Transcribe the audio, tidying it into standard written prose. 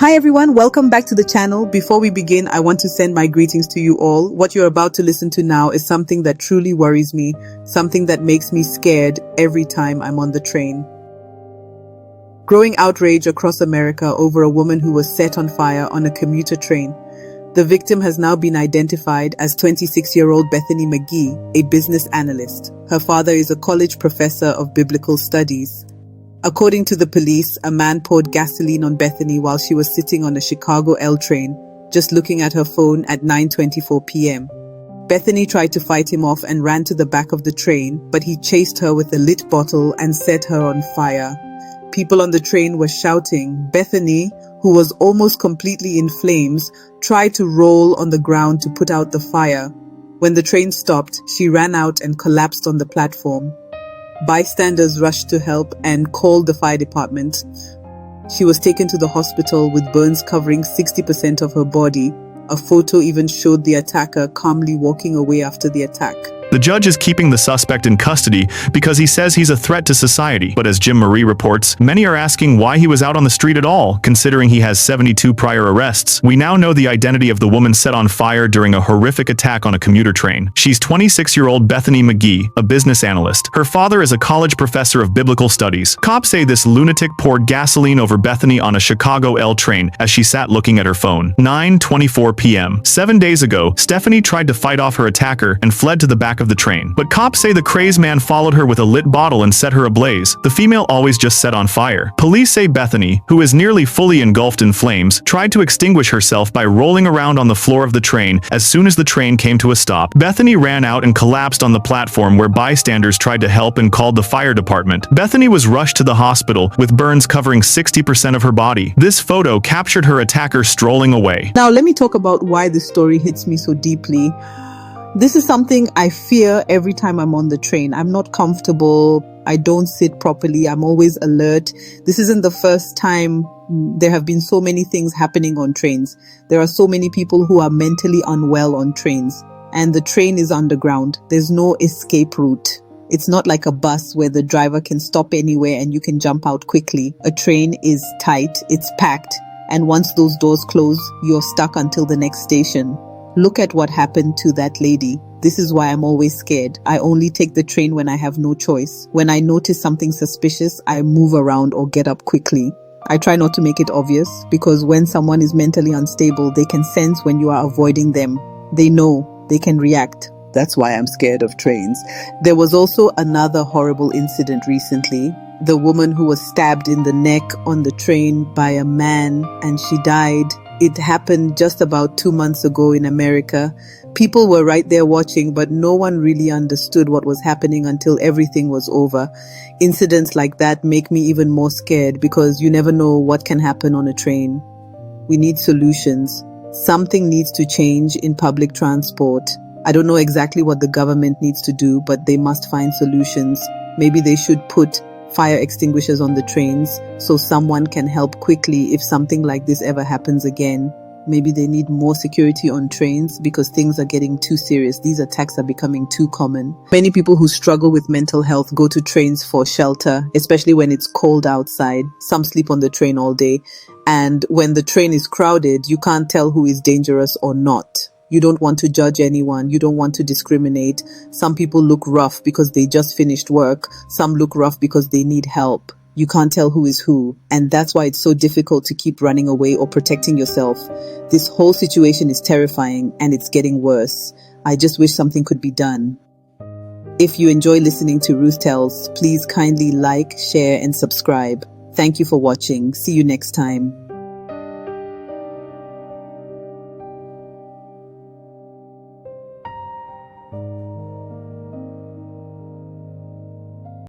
Hi everyone, welcome back to the channel. Before we begin, I want to send my greetings to you all. What you're about to listen to now is something that truly worries me, something that makes me scared every time I'm on the train. Growing outrage across America over a woman who was set on fire on a commuter train. The victim has now been identified as 26-year-old Bethany McGee, a business analyst. Her father is a college professor of biblical studies. According to the police, a man poured gasoline on Bethany while she was sitting on a Chicago L train, just looking at her phone at 9:24 p.m. Bethany tried to fight him off and ran to the back of the train, but he chased her with a lit bottle and set her on fire. People on the train were shouting. Bethany, who was almost completely in flames, tried to roll on the ground to put out the fire. When the train stopped, she ran out and collapsed on the platform. Bystanders rushed to help and called the fire department. She was taken to the hospital with burns covering 60% of her body. A photo even showed the attacker calmly walking away after the attack. The judge is keeping the suspect in custody because he says he's a threat to society. But as Jim Marie reports, many are asking why he was out on the street at all, considering he has 72 prior arrests. We now know the identity of the woman set on fire during a horrific attack on a commuter train. She's 26-year-old Bethany McGee, a business analyst. Her father is a college professor of biblical studies. Cops say this lunatic poured gasoline over Bethany on a Chicago L train as she sat looking at her phone. 9:24 p.m. 7 days ago, Stephanie tried to fight off her attacker and fled to the back of the train. But cops say the crazed man followed her with a lit bottle and set her ablaze. The female always just set on fire. Police say Bethany, who is nearly fully engulfed in flames, tried to extinguish herself by rolling around on the floor of the train. As soon as the train came to a stop, Bethany ran out and collapsed on the platform where bystanders tried to help and called the fire department. Bethany was rushed to the hospital with burns covering 60% of her body. This photo captured her attacker strolling away. Now let me talk about why this story hits me so deeply. This is something I fear every time I'm on the train. I'm not comfortable. I don't sit properly. I'm always alert. This isn't the first time. There have been so many things happening on trains. There are so many people who are mentally unwell on trains. And the train is underground. There's no escape route. It's not like a bus where the driver can stop anywhere and you can jump out quickly. A train is tight. It's packed. And once those doors close, you're stuck until the next station. Look at what happened to that lady. This is why I'm always scared. I only take the train when I have no choice. When I notice something suspicious, I move around or get up quickly. I try not to make it obvious because when someone is mentally unstable, they can sense when you are avoiding them. They know, they can react. That's why I'm scared of trains. There was also another horrible incident recently. The woman who was stabbed in the neck on the train by a man and she died. It happened just about 2 months ago in America. People were right there watching, but no one really understood what was happening until everything was over. Incidents like that make me even more scared because you never know what can happen on a train. We need solutions. Something needs to change in public transport. I don't know exactly what the government needs to do, but they must find solutions. Maybe they should put fire extinguishers on the trains so someone can help quickly if something like this ever happens again. Maybe they need more security on trains because things are getting too serious. These attacks are becoming too common. Many people who struggle with mental health go to trains for shelter, especially when it's cold outside. Some sleep on the train all day. And when the train is crowded, you can't tell who is dangerous or not. You don't want to judge anyone. You don't want to discriminate. Some people look rough because they just finished work. Some look rough because they need help. You can't tell who is who. And that's why it's so difficult to keep running away or protecting yourself. This whole situation is terrifying and it's getting worse. I just wish something could be done. If you enjoy listening to RuthTells, please kindly like, share, and subscribe. Thank you for watching. See you next time.